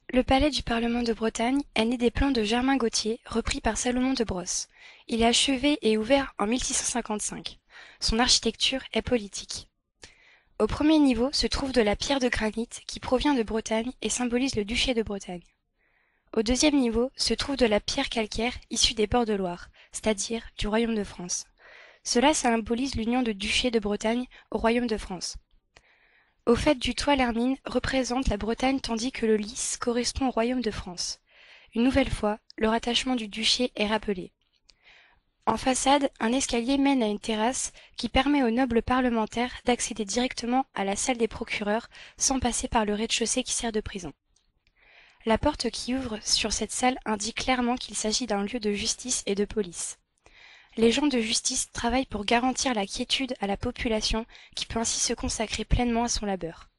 Le palais du Parlement de Bretagne est né des plans de Germain Gauthier, repris par Salomon de Brosse. Il est achevé et ouvert en 1655. Son architecture est politique. Au premier niveau se trouve de la pierre de granit qui provient de Bretagne et symbolise le duché de Bretagne. Au deuxième niveau se trouve de la pierre calcaire issue des bords de Loire, c'est-à-dire du royaume de France. Cela symbolise l'union du duché de Bretagne au royaume de France. Au fait du toit, l'hermine représente la Bretagne tandis que le lys correspond au royaume de France. Une nouvelle fois, le rattachement du duché est rappelé. En façade, un escalier mène à une terrasse qui permet aux nobles parlementaires d'accéder directement à la salle des procureurs sans passer par le rez-de-chaussée qui sert de prison. La porte qui ouvre sur cette salle indique clairement qu'il s'agit d'un lieu de justice et de police. Les gens de justice travaillent pour garantir la quiétude à la population qui peut ainsi se consacrer pleinement à son labeur.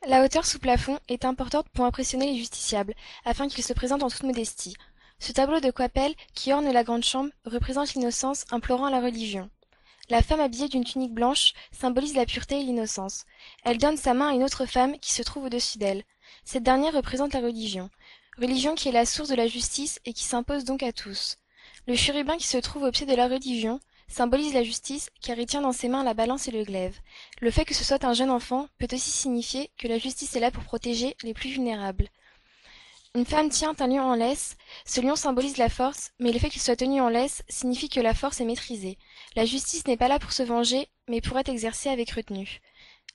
La hauteur sous plafond est importante pour impressionner les justiciables, afin qu'ils se présentent en toute modestie. Ce tableau de Coypel, qui orne la grande chambre, représente l'innocence implorant la religion. La femme habillée d'une tunique blanche symbolise la pureté et l'innocence. Elle donne sa main à une autre femme qui se trouve au-dessus d'elle. Cette dernière représente la religion. Religion qui est la source de la justice et qui s'impose donc à tous. Le chérubin qui se trouve au pied de la religion symbolise la justice car il tient dans ses mains la balance et le glaive. Le fait que ce soit un jeune enfant peut aussi signifier que la justice est là pour protéger les plus vulnérables. Une femme tient un lion en laisse. Ce lion symbolise la force, mais le fait qu'il soit tenu en laisse signifie que la force est maîtrisée. La justice n'est pas là pour se venger, mais pour être exercée avec retenue.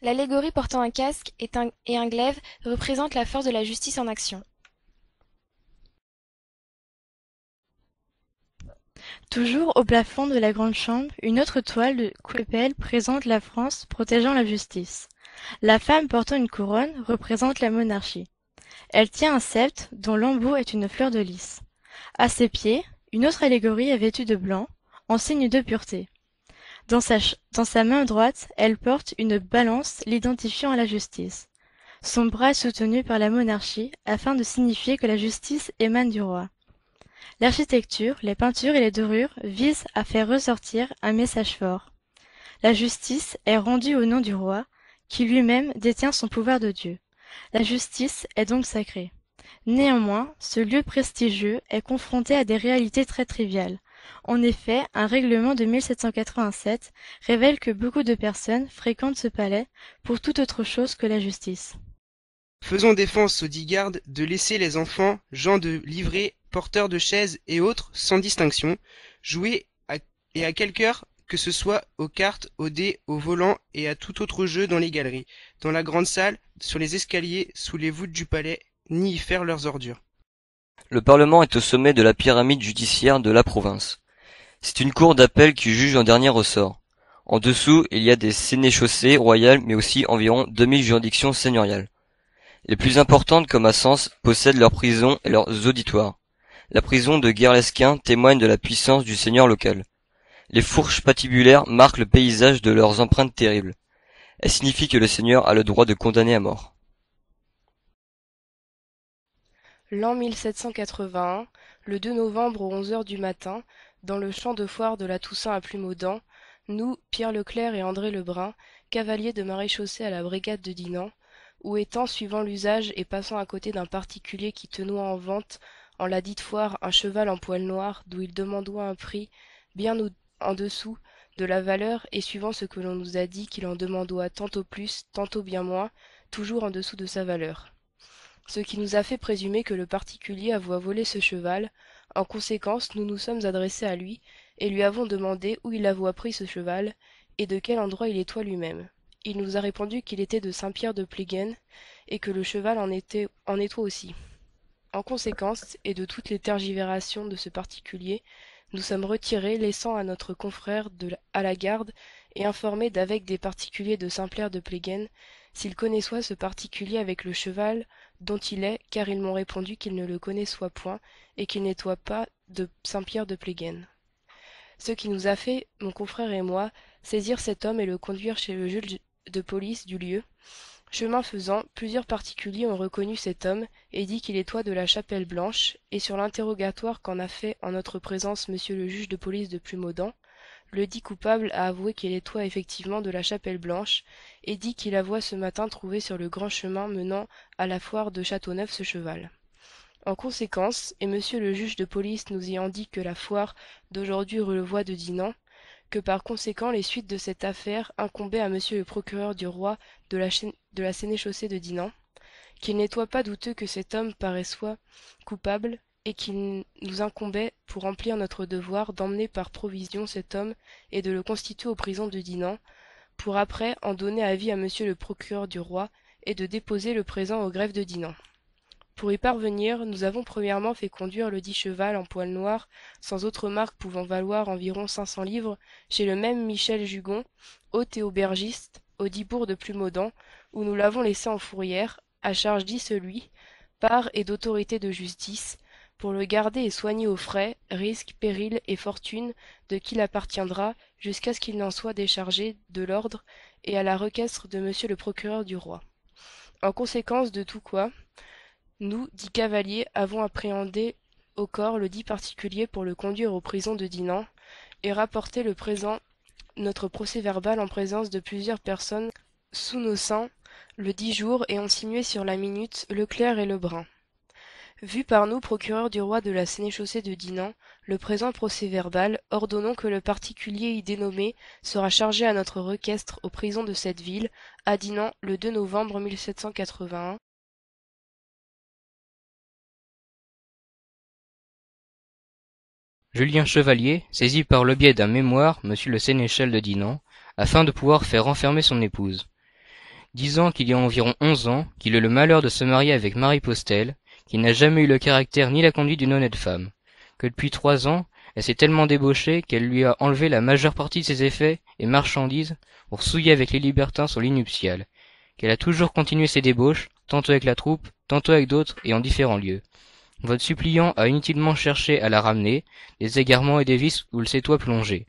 L'allégorie portant un casque et un glaive représente la force de la justice en action. Toujours au plafond de la grande chambre, une autre toile de Coypel présente la France protégeant la justice. La femme portant une couronne représente la monarchie. Elle tient un sceptre dont l'embout est une fleur de lys. À ses pieds, une autre allégorie est vêtue de blanc, en signe de pureté. Dans sa main droite, elle porte une balance l'identifiant à la justice. Son bras est soutenu par la monarchie afin de signifier que la justice émane du roi. L'architecture, les peintures et les dorures visent à faire ressortir un message fort. La justice est rendue au nom du roi, qui lui-même détient son pouvoir de Dieu. La justice est donc sacrée. Néanmoins, ce lieu prestigieux est confronté à des réalités très triviales. En effet, un règlement de 1787 révèle que beaucoup de personnes fréquentent ce palais pour toute autre chose que la justice. Faisons défense aux 10 gardes de laisser les enfants, gens de livrée, porteurs de chaises et autres, sans distinction, jouer et à quelque heure que ce soit aux cartes, aux dés, au volant et à tout autre jeu dans les galeries, dans la grande salle, sur les escaliers, sous les voûtes du palais, ni y faire leurs ordures. Le Parlement est au sommet de la pyramide judiciaire de la province. C'est une cour d'appel qui juge en dernier ressort. En dessous, il y a des sénéchaussées royales mais aussi environ 2000 juridictions seigneuriales. Les plus importantes comme à Sens possèdent leurs prisons et leurs auditoires. La prison de Guerlesquin témoigne de la puissance du seigneur local. Les fourches patibulaires marquent le paysage de leurs empreintes terribles. Elles signifient que le seigneur a le droit de condamner à mort. L'an 1781, le 2 novembre aux 11 heures du matin, dans le champ de foire de la Toussaint à Plumaudan, nous, Pierre Leclerc et André Lebrun, cavaliers de maréchaussée à la brigade de Dinan, où étant, suivant l'usage et passant à côté d'un particulier qui tenoit en vente en la dite foire un cheval en poil noir, d'où il demandoit un prix bien en dessous de la valeur, et suivant ce que l'on nous a dit qu'il en demandoit tantôt plus, tantôt bien moins, toujours en dessous de sa valeur. Ce qui nous a fait présumer que le particulier avoit volé ce cheval. En conséquence, nous nous sommes adressés à lui, et lui avons demandé où il avoit pris ce cheval, et de quel endroit il étoit lui-même. Il nous a répondu qu'il était de Saint-Pierre de Pléguenne, et que le cheval en étoit aussi. En conséquence, et de toutes les tergivérations de ce particulier, nous sommes retirés, laissant à notre confrère à la garde, et informés d'avec des particuliers de Saint-Pierre de Pléguenne, s'il connaissoit ce particulier avec le cheval dont il est, car ils m'ont répondu qu'ils ne le connaissoient point, et qu'il n'étoit pas de Saint-Pierre de Pléguenne. Ce qui nous a fait, mon confrère et moi, saisir cet homme et le conduire chez le juge de police du lieu. Chemin faisant, plusieurs particuliers ont reconnu cet homme et dit qu'il étoit de la Chapelle Blanche, et sur l'interrogatoire qu'en a fait en notre présence monsieur le juge de police de Plumaudan, Le dit coupable a avoué qu'il est toit effectivement de la Chapelle Blanche, et dit qu'il a voit ce matin trouver sur le grand chemin menant à la foire de Châteauneuf ce cheval. En conséquence, et monsieur le juge de police nous ayant dit que la foire d'aujourd'hui relevait de Dinan, que par conséquent les suites de cette affaire incombaient à monsieur le procureur du roi de la sénéchaussée de Dinan, qu'il n'était pas douteux que cet homme paraissait coupable, et qu'il nous incombait, pour remplir notre devoir, d'emmener par provision cet homme et de le constituer aux prisons de Dinan, pour après en donner avis à monsieur le procureur du roi, et de déposer le présent au greffe de Dinan. Pour y parvenir, nous avons premièrement fait conduire le dit cheval en poil noir, sans autre marque pouvant valoir environ 500 livres, chez le même Michel Jugon, hôte et aubergiste, au dit bourg de Plumaudan, où nous l'avons laissé en fourrière, à charge dit celui, par et d'autorité de justice, pour le garder et soigner aux frais, risques, périls et fortune de qui l'appartiendra, jusqu'à ce qu'il n'en soit déchargé de l'ordre et à la requestre de monsieur le procureur du roi. En conséquence de tout quoi, nous, dits cavaliers, avons appréhendé au corps le dit particulier pour le conduire aux prisons de Dinan, et rapporté le présent notre procès-verbal en présence de plusieurs personnes sous nos seins, le dit jour, et ont signé sur la minute Leclerc et Lebrun. Vu par nous, procureur du roi de la sénéchaussée de Dinan, le présent procès-verbal, ordonnons que le particulier y dénommé sera chargé à notre requestre aux prisons de cette ville, à Dinan, le 2 novembre 1781, Julien Chevalier saisit par le biais d'un mémoire monsieur le sénéchal de Dinan, afin de pouvoir faire enfermer son épouse. Disant qu'il y a environ 11 ans qu'il a le malheur de se marier avec Marie Postel, qui n'a jamais eu le caractère ni la conduite d'une honnête femme, que depuis 3 ans, elle s'est tellement débauchée qu'elle lui a enlevé la majeure partie de ses effets et marchandises pour souiller avec les libertins son lit nuptial, qu'elle a toujours continué ses débauches, tantôt avec la troupe, tantôt avec d'autres et en différents lieux. Votre suppliant a inutilement cherché à la ramener, des égarements et des vices où elle s'est plongé.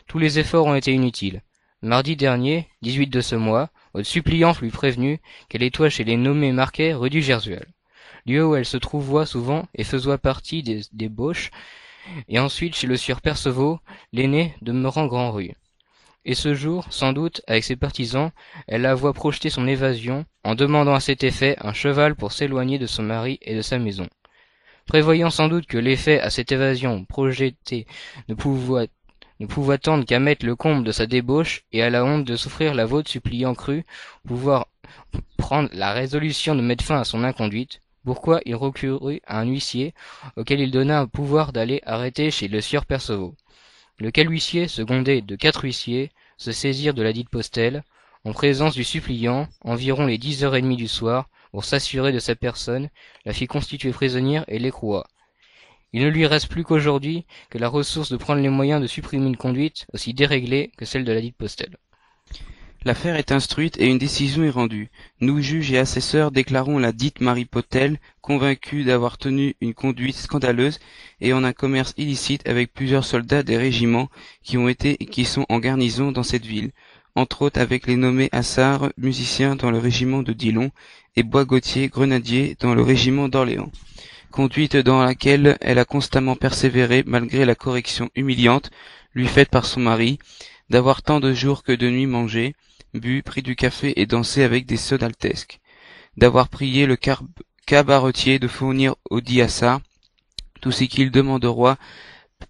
Tous les efforts ont été inutiles. Mardi dernier, 18 de ce mois, votre suppliant fut prévenu qu'elle est chez les nommés Marquet rue du Gersuel, lieu où elle se trouvoit souvent et faisoit partie des débauches, et ensuite chez le sieur Perceval, l'aîné, demeurant Grand Rue. Et ce jour, sans doute, avec ses partisans, elle la voit projeter son évasion, en demandant à cet effet un cheval pour s'éloigner de son mari et de sa maison. Prévoyant sans doute que l'effet à cette évasion projetée ne pouvait tendre qu'à mettre le comble de sa débauche et à la honte de souffrir, la vôtre suppliant crut pouvoir prendre la résolution de mettre fin à son inconduite, pourquoi il recourut à un huissier, auquel il donna un pouvoir d'aller arrêter chez le sieur Perceval. Lequel huissier, secondé de 4 huissiers, se saisirent de la dite Postel, en présence du suppliant, environ les 10h30 du soir, pour s'assurer de sa personne, la fit constituer prisonnière et l'écroua. Il ne lui reste plus qu'aujourd'hui que la ressource de prendre les moyens de supprimer une conduite aussi déréglée que celle de la dite Postel. L'affaire est instruite et une décision est rendue. Nous, juges et assesseurs, déclarons la dite Marie Postel, convaincue d'avoir tenu une conduite scandaleuse et en un commerce illicite avec plusieurs soldats des régiments qui ont été et qui sont en garnison dans cette ville, entre autres avec les nommés Assard, musiciens dans le régiment de Dillon, et Bois-Gauthier, grenadier dans le régiment d'Orléans. Conduite dans laquelle elle a constamment persévéré malgré la correction humiliante lui faite par son mari, d'avoir tant de jours que de nuits mangé, bu, pris du café et dansé avec des sodaltesques, d'avoir prié le cabaretier de fournir au dit Assard tout ce qu'il demande au roi,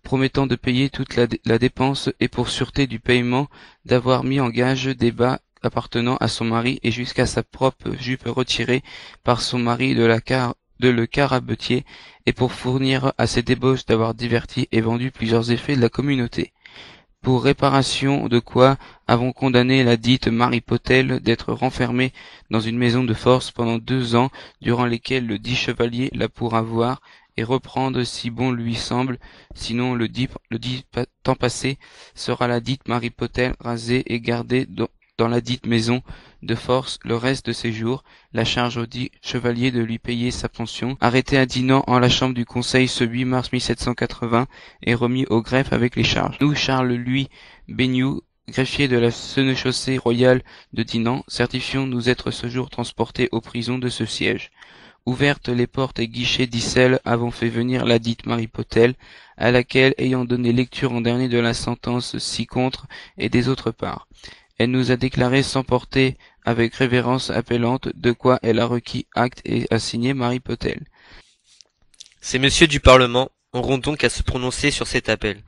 promettant de payer toute la dépense et pour sûreté du paiement d'avoir mis en gage des bas appartenant à son mari et jusqu'à sa propre jupe retirée par son mari de le carabetier et pour fournir à ses débauches d'avoir diverti et vendu plusieurs effets de la communauté. Pour réparation de quoi avons condamné la dite Marie Postel d'être renfermée dans une maison de force pendant 2 ans durant lesquels le dit chevalier la pourra voir et reprendre si bon lui semble, sinon le dit temps passé sera la dite Marie Postel rasée et gardée dans la dite maison de force le reste de ses jours, la charge au dit chevalier de lui payer sa pension, arrêté à Dinan en la chambre du conseil ce 8 mars 1780 et remis au greffe avec les charges. Nous, Charles Louis Beignoux, greffier de la sénéchaussée royale de Dinan, certifions nous être ce jour transportés aux prisons de ce siège. Ouvertes les portes et guichets d'Issel avons fait venir ladite Marie Potel, à laquelle, ayant donné lecture en dernier de la sentence ci-contre et des autres parts, elle nous a déclaré s'emporter avec révérence appellante, de quoi elle a requis acte et a signé Marie Potel. Ces messieurs du Parlement auront donc à se prononcer sur cet appel.